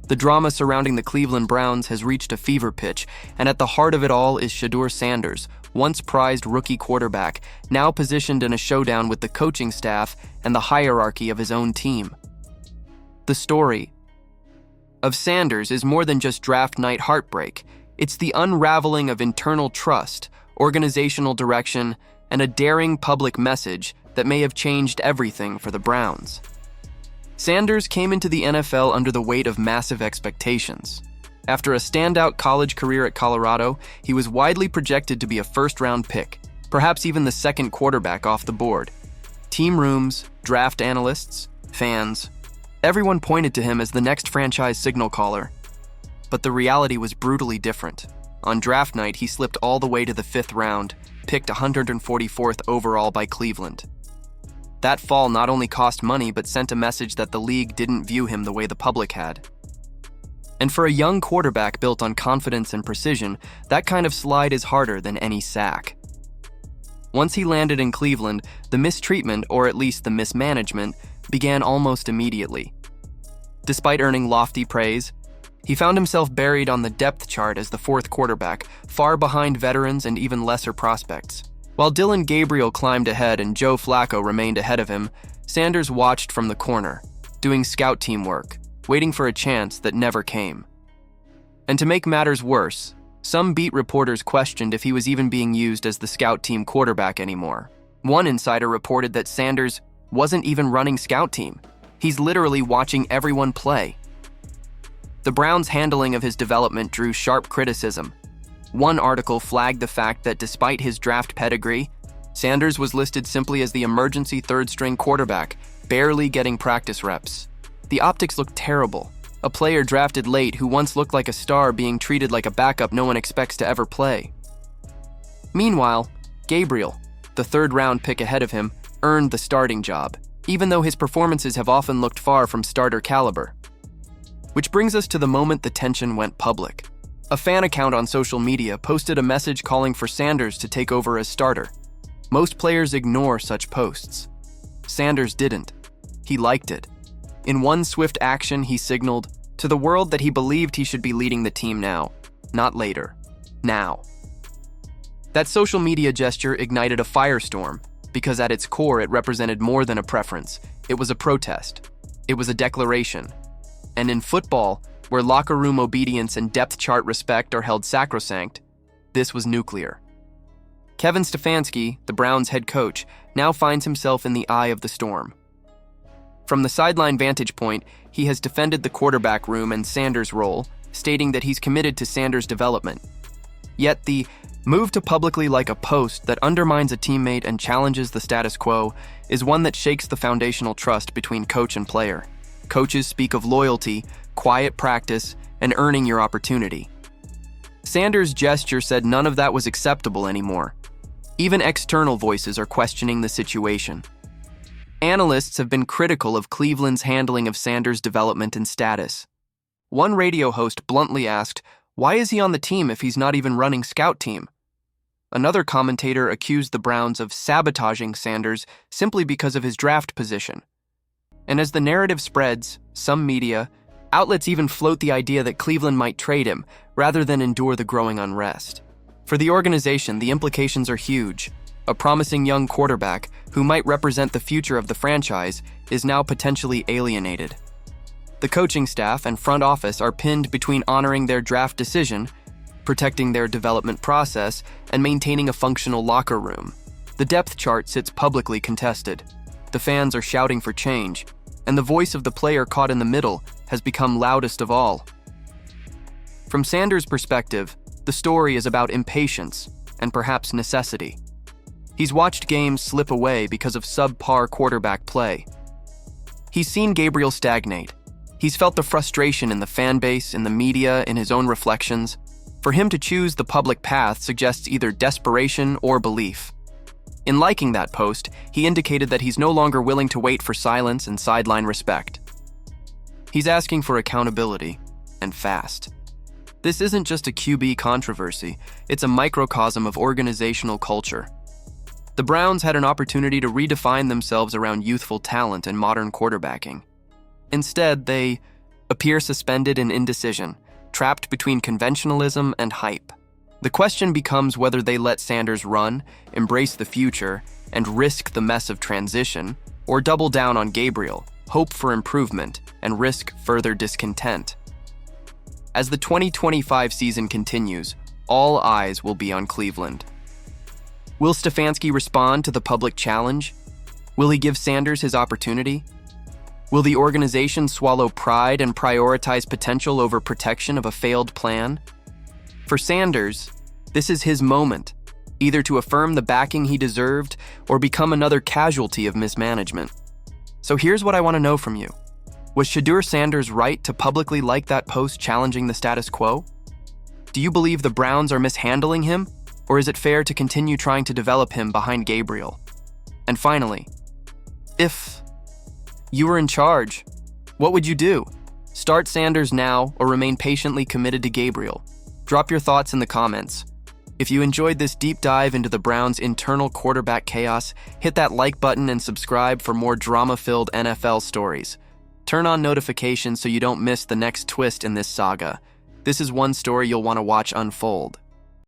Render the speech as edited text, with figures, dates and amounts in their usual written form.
The drama surrounding the Cleveland Browns has reached a fever pitch, and at the heart of it all is Shedeur Sanders, once prized rookie quarterback, now positioned in a showdown with the coaching staff and the hierarchy of his own team. The story of Sanders is more than just draft night heartbreak. It's the unraveling of internal trust, organizational direction, and a daring public message that may have changed everything for the Browns. Sanders came into the NFL under the weight of massive expectations. After a standout college career at Colorado, he was widely projected to be a first-round pick, perhaps even the second quarterback off the board. Team rooms, draft analysts, fans, everyone pointed to him as the next franchise signal caller. But the reality was brutally different. On draft night, he slipped all the way to the 5th round, picked 144th overall by Cleveland. That fall not only cost money, but sent a message that the league didn't view him the way the public had. And for a young quarterback built on confidence and precision, that kind of slide is harder than any sack. Once he landed in Cleveland, the mistreatment, or at least the mismanagement, began almost immediately. Despite earning lofty praise, he found himself buried on the depth chart as the 4th quarterback, far behind veterans and even lesser prospects. While Dillon Gabriel climbed ahead and Joe Flacco remained ahead of him, Sanders watched from the corner, doing scout team work, waiting for a chance that never came. And to make matters worse, some beat reporters questioned if he was even being used as the scout team quarterback anymore. One insider reported that Sanders wasn't even running scout team. He's literally watching everyone play. The Browns' handling of his development drew sharp criticism. One article flagged the fact that despite his draft pedigree, Sanders was listed simply as the emergency third-string quarterback, barely getting practice reps. The optics looked terrible. A player drafted late who once looked like a star being treated like a backup no one expects to ever play. Meanwhile, Gabriel, the 3rd-round pick ahead of him, earned the starting job, even though his performances have often looked far from starter caliber. Which brings us to the moment the tension went public. A fan account on social media posted a message calling for Sanders to take over as starter. Most players ignore such posts. Sanders didn't. He liked it. In one swift action, he signaled to the world that he believed he should be leading the team now, not later. Now. That social media gesture ignited a firestorm because at its core it represented more than a preference. It was a protest. It was a declaration. And in football, where locker room obedience and depth chart respect are held sacrosanct, this was nuclear. Kevin Stefanski, the Browns' head coach, now finds himself in the eye of the storm. From the sideline vantage point, he has defended the quarterback room and Sanders' role, stating that he's committed to Sanders' development. Yet the move to publicly like a post that undermines a teammate and challenges the status quo is one that shakes the foundational trust between coach and player. Coaches speak of loyalty, quiet practice, and earning your opportunity. Sanders' gesture said none of that was acceptable anymore. Even external voices are questioning the situation. Analysts have been critical of Cleveland's handling of Sanders' development and status. One radio host bluntly asked, "Why is he on the team if he's not even running scout team?" Another commentator accused the Browns of sabotaging Sanders simply because of his draft position. And as the narrative spreads, some media, outlets even float the idea that Cleveland might trade him rather than endure the growing unrest. For the organization, the implications are huge. A promising young quarterback, who might represent the future of the franchise, is now potentially alienated. The coaching staff and front office are pinned between honoring their draft decision, protecting their development process, and maintaining a functional locker room. The depth chart sits publicly contested. The fans are shouting for change, and the voice of the player caught in the middle has become loudest of all. From Sanders' perspective, the story is about impatience and perhaps necessity. He's watched games slip away because of subpar quarterback play. He's seen Gabriel stagnate. He's felt the frustration in the fan base, in the media, in his own reflections. For him to choose the public path suggests either desperation or belief. In liking that post, he indicated that he's no longer willing to wait for silence and sideline respect. He's asking for accountability, and fast. This isn't just a QB controversy, it's a microcosm of organizational culture. The Browns had an opportunity to redefine themselves around youthful talent and modern quarterbacking. Instead, they appear suspended in indecision, trapped between conventionalism and hype. The question becomes whether they let Sanders run, embrace the future, and risk the mess of transition, or double down on Gabriel, hope for improvement, and risk further discontent. As the 2025 season continues, all eyes will be on Cleveland. Will Stefanski respond to the public challenge? Will he give Sanders his opportunity? Will the organization swallow pride and prioritize potential over protection of a failed plan? For Sanders, this is his moment, either to affirm the backing he deserved or become another casualty of mismanagement. So here's what I want to know from you. Was Shedeur Sanders right to publicly like that post challenging the status quo? Do you believe the Browns are mishandling him, or is it fair to continue trying to develop him behind Gabriel? And finally, if you were in charge, what would you do? Start Sanders now or remain patiently committed to Gabriel? Drop your thoughts in the comments. If you enjoyed this deep dive into the Browns' internal quarterback chaos, hit that like button and subscribe for more drama-filled NFL stories. Turn on notifications so you don't miss the next twist in this saga. This is one story you'll want to watch unfold.